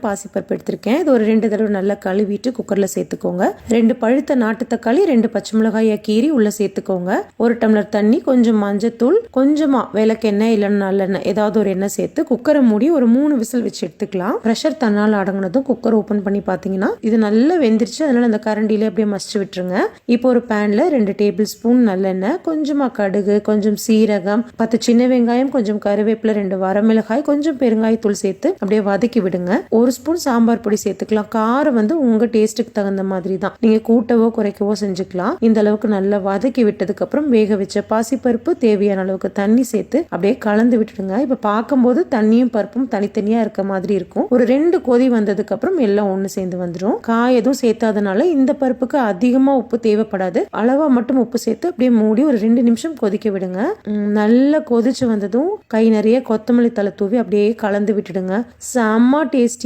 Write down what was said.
பாசிப்பருப்பு எடுத்திருக்கேன். இது ஒரு 2 தடவை நல்லா கழுவிட்டு குக்கரில் சேர்த்துக்கோங்க. 2 பழுத்த நாட்டு தக்காளி, 2 பச்சை மிளகாயை கீறி உள்ளே சேர்த்துக்கோங்க. 1 டம்ளர் தண்ணி, கொஞ்சம் மஞ்சத்தூள், கொஞ்சமாக விளக்கெண்ணெய் இல்லைன்னா நல்லெண்ணெய் ஏதாவது ஒரு எண்ணெய் சேர்த்து குக்கரை மூடி ஒரு 3 விசில் வச்சு எடுத்துக்கலாம். ப்ரெஷர் தன்னால் அடங்கினதும் குக்கர் ஓப்பன் பண்ணி பார்த்தீங்கன்னா இது நல்லா வெந்துருச்சு. அதனால் அந்த கரண்டிலே அப்படியே மசிச்சு விட்டுருங்க. இப்போ ஒரு பேனில் 2 டேபிள் ஸ்பூன் நல்லெண்ணெய், கொஞ்சமாக கடுகு, கொஞ்சம் சீரகம், 10 சின்ன வெங்காயம், கொஞ்சம் கருவேப்பிலை, 2 வரமிளகாய், கொஞ்சம் பெருங்காயத்தூள் சேர்த்து அப்படியே வதக்கி விடுங்க. 1 ஸ்பூன் சாம்பார் பொடி சேர்த்துக்கலாம். காரம் உங்க டேஸ்ட்டுக்கு தகுந்த மாதிரி தான். நீங்க கூட்டவோ குறைக்கவோ செஞ்சுக்கலாம். இந்த அளவுக்கு நல்லா வதக்கி விட்டதுக்கு அப்புறம் வேக வச்ச பாசிப்பருப்பு தேவையான அளவுக்கு தண்ணி சேர்த்து அப்படியே கலந்து விட்டுடுங்க. இப்ப பார்க்கும்போது தண்ணியும் பருப்பும் தனித்தனியா இருக்க மாதிரி இருக்கும். ஒரு 2 கொதி வந்ததுக்கு அப்புறம் எல்லாம் ஒண்ணு சேர்ந்து வந்துடும். காய் எதுவும் சேர்த்தாதனால இந்த பருப்புக்கு அதிகமா உப்பு தேவைப்படாது. அளவா மட்டும் உப்பு சேர்த்து அப்படியே மூடி ஒரு 2 நிமிஷம் கொதிக்க விடுங்க. நல்லா கொதிச்சு வந்ததும் கை நிறைய கொத்தமல்லி தலை தூவி அப்படியே கலந்து விட்டுடுங்க. செம்ம டேஸ்டி